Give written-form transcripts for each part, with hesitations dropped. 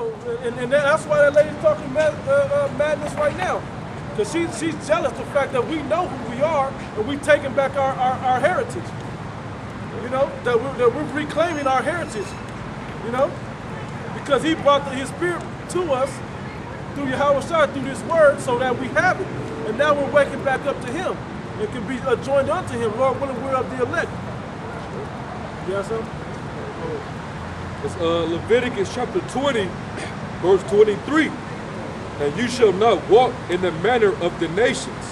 So, and that's why that lady's talking madness right now. Because she's jealous the fact that we know who we are and we taking back our heritage. You know, that we're reclaiming our heritage. You know, because he brought his spirit to us through Yahweh Shai, through this word, so that we have it. And now we're waking back up to him. It can be joined unto him, Lord willing, we're of the elect. You have something? It's Leviticus chapter 20, verse 23. And you shall not walk in the manner of the nations,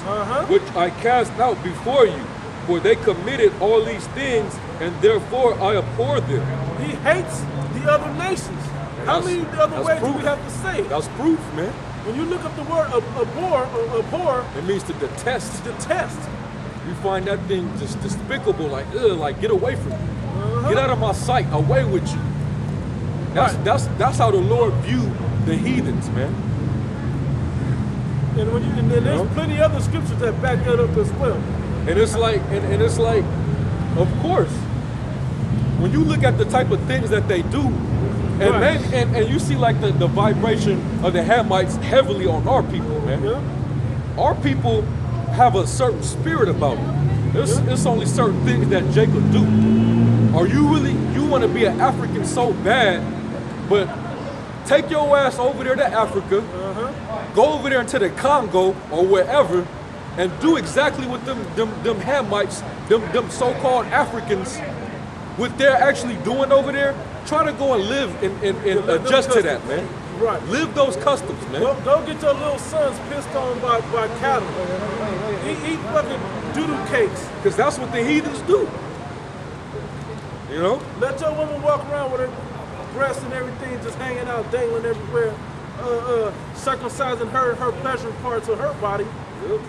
which I cast out before you, for they committed all these things, and therefore I abhor them. He hates the other nations. How many other ways do we have to say it? That's proof, man. When you look up the word abhor, it means to detest. To detest. You find that thing just despicable, like, ugh, like get away from me. Get out of my sight, away with you. That's how the Lord viewed the heathens, man. And there's plenty of other scriptures that back that up as well. And it's like, and it's like, of course, when you look at the type of things that they do, and maybe, and you see like the vibration of the Hamites heavily on our people, man. Yeah. Our people have a certain spirit about them. It's only certain things that Jacob do. Are you really, you want to be an African so bad, but take your ass over there to Africa, go over there into the Congo or wherever, and do exactly what them Hamites, them so-called Africans, what they're actually doing over there. Try to go and live and adjust to that, man. Right. Live those customs, man. Go get your little sons pissed on by cattle. Eat fucking doodoo cakes. Because that's what the heathens do. You know? Let your woman walk around with her breasts and everything just hanging out, dangling everywhere, circumcising her pleasure parts of her body. Yep.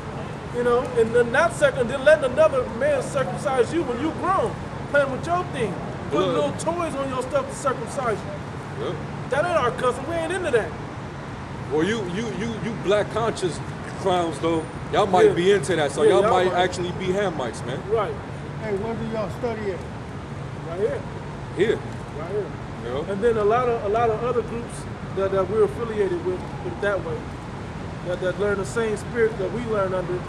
You know, and then then letting another man circumcise you when you grown, playing with your thing. Putting little toys on your stuff to circumcise you. Yep. That ain't our custom. We ain't into that. Well, you black conscious clowns though, y'all might be into that. So y'all might actually be Hamites, man. Right. Hey, where do y'all study at? Right here. Here. Right here. Yeah. And then a lot of other groups that we're affiliated with that way, that learn the same spirit that we learn under,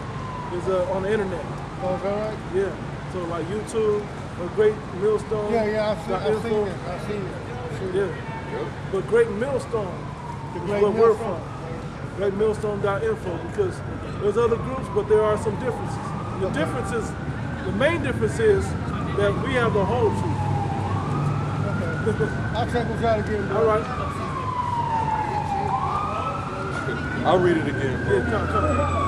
is on the internet. Oh, is that right? Yeah. So like YouTube. A Great Millstone. Yeah, I've seen it. Yeah. Yep. But Great Millstone is where we're from. GreatMillstone.info, because there's other groups, but there are some differences. The main difference is that we have the whole truth. Okay. I'll check what y'all again. All right. I'll read it again, bro. Yeah, come.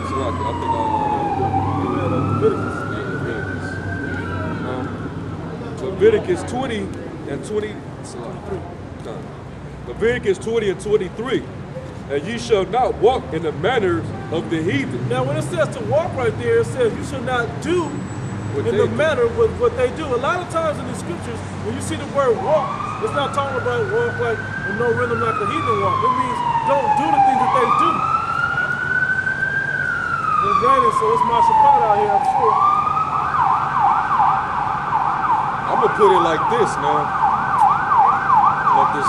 So I think I'll Leviticus. Leviticus 20 and 20. Leviticus 20 and 23. And ye shall not walk in the manners of the heathen. Now, when it says to walk right there, it says you should not do in the manner with what they do. A lot of times in the scriptures, when you see the word walk, it's not talking about walk like with no rhythm like a heathen walk. It means don't do the things that they do. It's raining, so it's my Shabbat out here, I'm sure. I'm gonna put it like this, man. Let this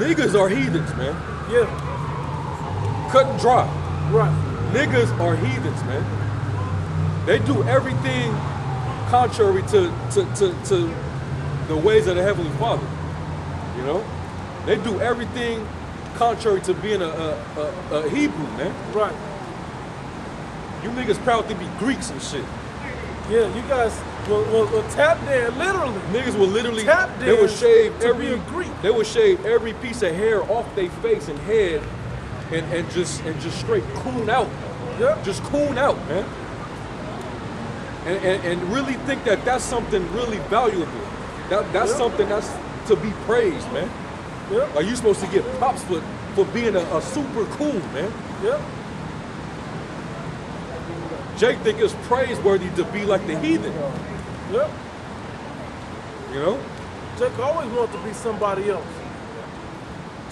niggas are heathens, man. Yeah. Cut and dry. Right. Niggas are heathens, man. They do everything contrary to the ways of the Heavenly Father. You know? They do everything contrary to being a Hebrew, man. Right. You niggas proud to be Greeks and shit. Yeah, you guys will tap dance, literally. Niggas will literally tap dance. They will shave They will shave every piece of hair off their face and head, and just straight coon out. Yep. Just coon out, man. And really think that that's something really valuable. That's something that's to be praised, man. Yep. Like you supposed to get props for being a super cool, man. Yep. Jake think it's praiseworthy to be like the heathen. Yep. You know? Jake always wanted to be somebody else.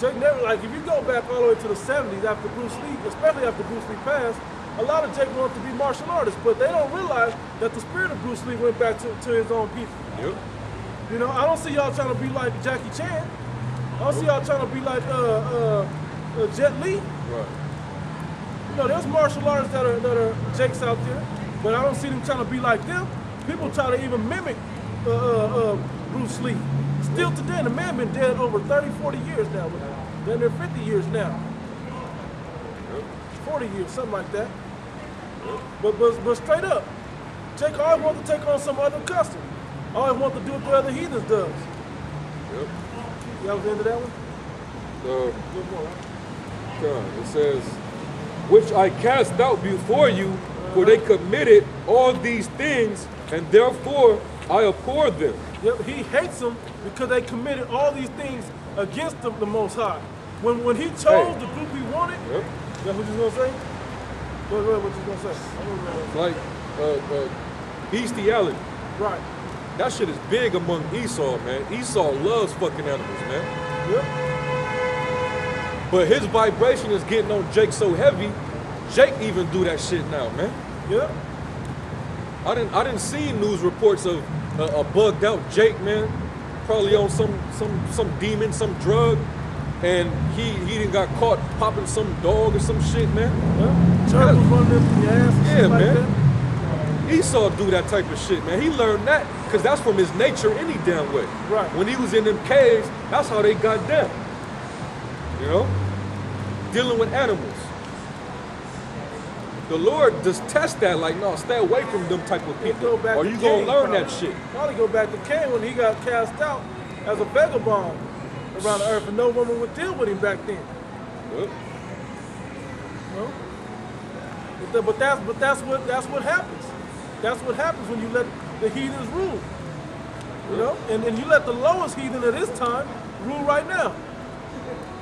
Jake never, like, if you go back all the way to the 70s after Bruce Lee, especially after Bruce Lee passed, A lot of Jake want to be martial artists, but they don't realize that the spirit of Bruce Lee went back to his own people. Yep. You know, I don't see y'all trying to be like Jackie Chan. I don't see y'all trying to be like Jet Li. Right. You know, there's martial artists that are Jakes out there, but I don't see them trying to be like them. People try to even mimic Bruce Lee. Still today, the man been dead over 30, 40 years now. Then they're 50 years now. Yep. 40 years, something like that. But straight up, Jake always wants to take on some other custom. Always wants to do what the other heathens does. Yep. Y'all was into that one? Uh, Good one, right? It says, which I cast out before you, for they committed all these things, and therefore I abhor them. Yep, he hates them because they committed all these things against the Most High. When he chose the group he wanted, Yep. that's what you gonna say? Go ahead, what you gonna say? Like bestiality. Right. That shit is big among Esau, man. Esau loves fucking animals, man. Yep. But his vibration is getting on Jake so heavy, Jake even do that shit now, man. Yep. I didn't see news reports of a bugged out Jake, man, probably on some demon, some drug, and he done got caught popping some dog or some shit, man. Yep. Church was running into your ass and Yeah, shit like man. that. Esau do that type of shit, man. He learned that because that's from his nature any damn way. Right. When he was in them caves, that's how they got down. You know? Dealing with animals. The Lord just test that, like, no, stay away from them type of He people. go back Or to you gonna Cain, learn probably. that shit. Probably go back to Cain when he got cast out as a vagabond around the earth, and no woman would deal with him back then. Yep. You know? But that's what happens. That's what happens when you let the heathens rule. You know? And you let the lowest heathen of this time rule right now.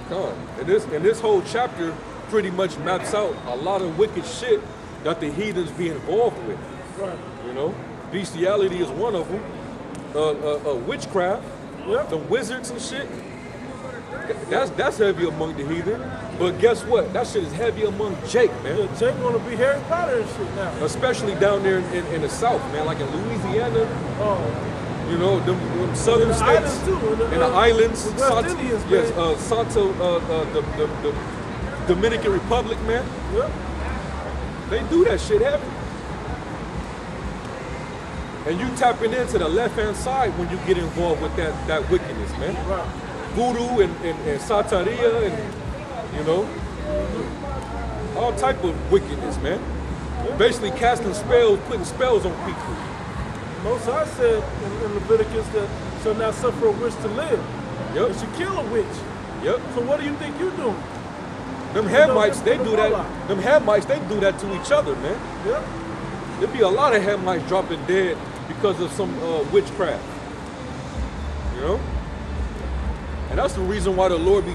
Come on. And this whole chapter pretty much maps out a lot of wicked shit that the heathens be involved with. Right. You know? Bestiality is one of them. Witchcraft. Yep. Some wizards and shit. That's heavy among the heathen. But guess what? That shit is heavy among Jake, man. Yeah, Jake wanna be Harry Potter and shit now. Especially down there in the South, man. Like in Louisiana, Oh. you know, them southern The states. islands too. In the islands. The West Indians, man. Yes, Santo, the Dominican Republic, man. Yep. They do that shit heavy. And you tapping into the left-hand side when you get involved with that wickedness, man. Right. Voodoo and Santeria and, you know, all type of wickedness, man. Basically casting spells, putting spells on people. Most High said in Leviticus that shall not suffer a witch to live. Yep. It should kill a witch. Yep. So what do you think you're doing? Them Hamites, they do that. Them Hamites, they do that to each other, man. Yep. There be a lot of Hamites dropping dead because of some witchcraft. You know? And that's the reason why the Lord be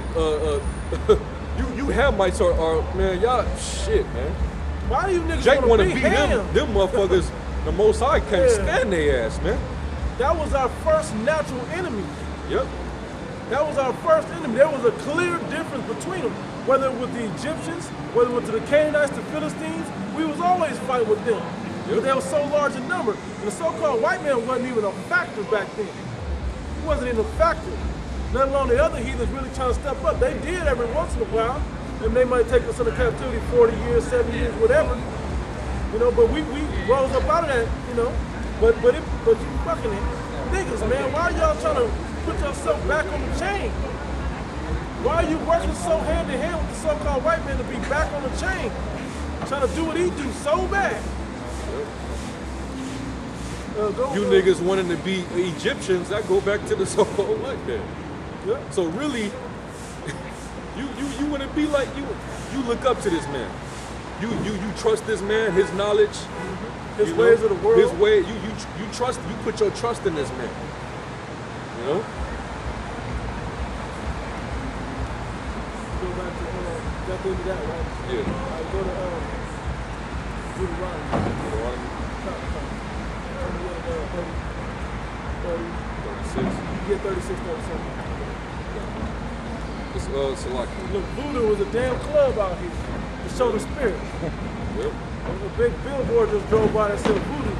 you Hamites are man, y'all shit, man. Why do you niggas Jake wanna wanna be beat Ham? them motherfuckers. The Most High can't Yeah. stand their ass, man. That was our first natural enemy. Yep. That was our first enemy. There was a clear difference between them. Whether it was the Egyptians, whether it was the Canaanites, the Philistines, we was always fighting with them. But they were so large in number. And the so-called white man wasn't even a factor back then. He wasn't even a factor. Let alone the other heathens really trying to step up. They did every once in a while. And they might take us into captivity 40 years, 70 years, whatever. You know, but we rose up out of that, you know. But you fucking niggas, man, why are y'all trying to put yourself back on the chain? Why are you working so hand in hand with the so-called white man to be back on the chain? Trying to do what he do so bad. You niggas wanting to be Egyptians, that go back to the so-called white man. Yeah. So really, you want to be like you look up to this man. You trust this man, his knowledge, His you ways know, of the world. his way. You trust. You put your trust in this man. You know. Go back to got into that, right? Yeah. I go to Deuteronomy. Deuteronomy 36. Yeah, 36, 37. It's Salaki. Look, Voodoo was a damn club out here. The show the spirit. Yep. A big billboard just drove by that said voodoo.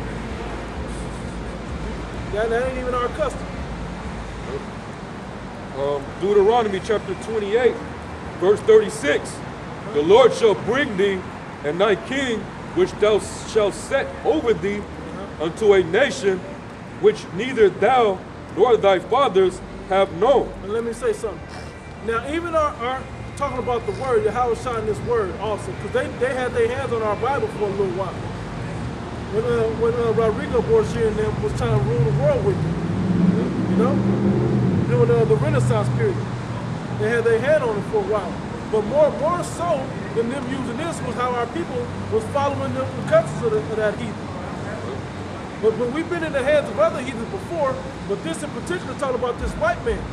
That ain't even our custom. Deuteronomy chapter 28, verse 36. The Lord shall bring thee and thy king, which thou shalt set over thee, unto a nation which neither thou nor thy fathers have known. And let me say something. Now, even our talking about the word, Yahweh shine this word also, because they had their hands on our Bible for a little while. When Rodrigo Borgia and them was trying to rule the world with them, you know, during the Renaissance period, they had their hand on it for a while. But more so than them using this was how our people was following the customs of that heathen. But we've been in the hands of other heathens before, but this in particular talking about this white man,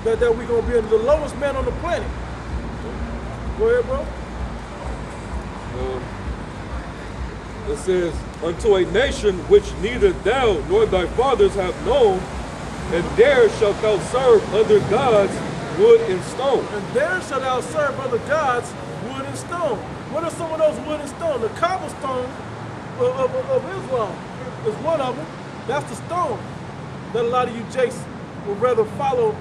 that we're going to be the lowest man on the planet. Go ahead, bro. It says, unto a nation which neither thou nor thy fathers have known, and there shalt thou serve other gods, wood and stone. And there shalt thou serve other gods, wood and stone. What are some of those wood and stone? The cobblestone of Islam is one of them. That's the stone that a lot of you jakes would rather follow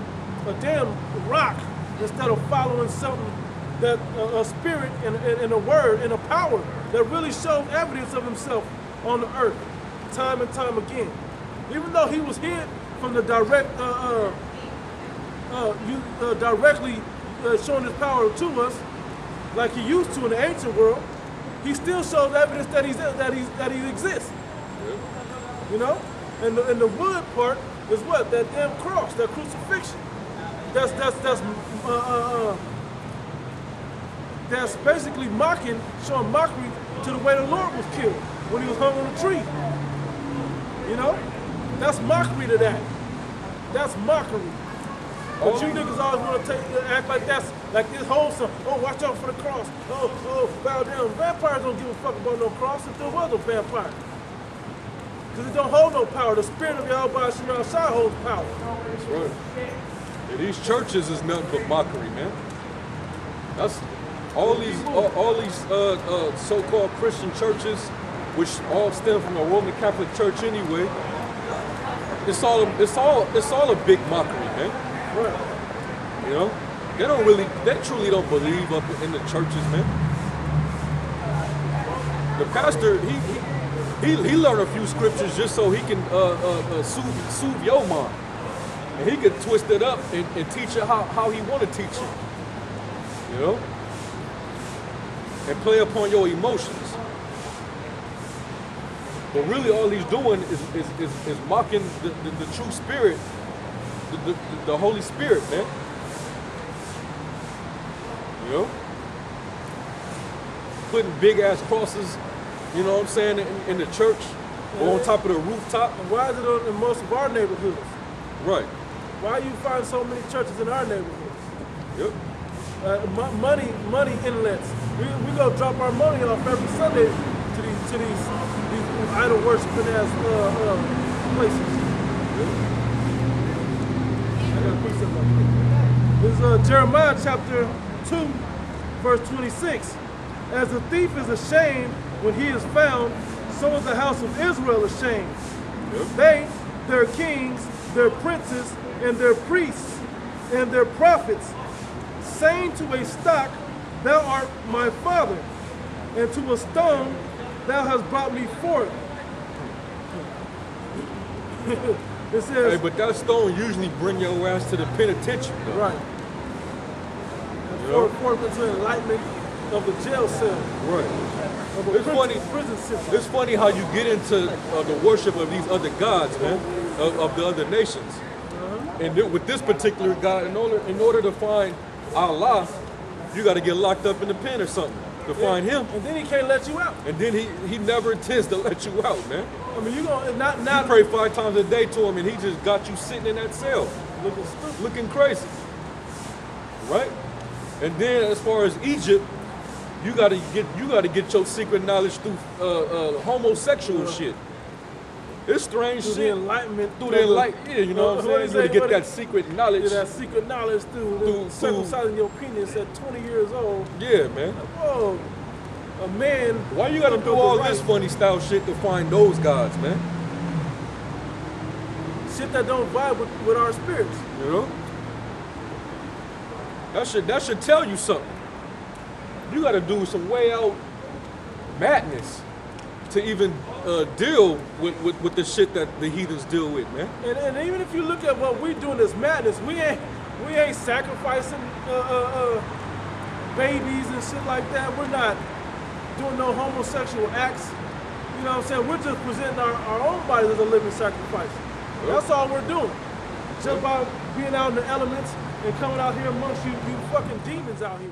a damn rock instead of following something that a spirit and a word and a power that really shows evidence of himself on the earth time and time again. Even though he was hid from the directly showing his power to us like he used to in the ancient world, he still shows evidence that he exists. You know? And the wood part is what? That damn cross, that crucifixion. That's basically mocking, showing mockery to the way the Lord was killed when he was hung on a tree. You know? That's mockery to that. That's mockery. But you niggas always want to act like that's like this wholesome. Oh, watch out for the cross. Oh, bow down. Vampires don't give a fuck about no cross if there was a vampire. Because it don't hold no power. The spirit of Yahweh Shema Shai holds power. That's right. And these churches is nothing but mockery, man. That's all these so-called Christian churches, which all stem from a Roman Catholic Church anyway. It's all a big mockery, man. Right. You know, they truly don't believe up in the churches, man. The pastor, he learned a few scriptures just so he can soothe your mind, and he could twist it up and teach it how he want to teach it. You know, and play upon your emotions. But really, all he's doing is mocking the true spirit, the Holy Spirit, man. You know? Putting big ass crosses, you know what I'm saying, in the church or on top of the rooftop. And why is it in most of our neighborhoods? Right. Why you find so many churches in our neighborhoods? Yep. Money inlets. We go drop our money off every Sunday to these idol worshiping ass places. I gotta put something up here. This is Jeremiah chapter 2, verse 26. As the thief is ashamed when he is found, so is the house of Israel ashamed. Yep. They, their kings, their princes, and their priests, and their prophets, saying to a stock, thou art my father, and to a stone, thou hast brought me forth. It says, Hey, but that stone usually bring your ass to the penitentiary, though. right. Forth into enlightenment of the jail cell. Right. Of a It's funny. prison system. It's funny how you get into the worship of these other gods, man, of the other nations. And with this particular God, in order to find Allah, you got to get locked up in the pen or something to find him. And then he can't let you out. And then he never intends to let you out, man. I mean, you gonna not You pray 5 times a day to him, and he just got you sitting in that cell, looking stupid. looking crazy, right? And then as far as Egypt, you gotta get your secret knowledge through homosexual shit. It's strange Through shit. the enlightenment. Through the enlightenment, yeah, you know what I'm saying? You gotta get that secret knowledge. Yeah, that secret knowledge through circumcising your penis at 20 years old. Yeah, man. Whoa, a man. Why you gotta do all this funny style shit to find those gods, man? Shit that don't vibe with our spirits. You know? That should tell you something. You gotta do some way out madness to even deal with the shit that the heathens deal with, man. And even if you look at what we doing as madness, we ain't sacrificing babies and shit like that. We're not doing no homosexual acts. You know what I'm saying? We're just presenting our own bodies as a living sacrifice. Yep. That's all we're doing. Just by being out in the elements and coming out here amongst you fucking demons out here.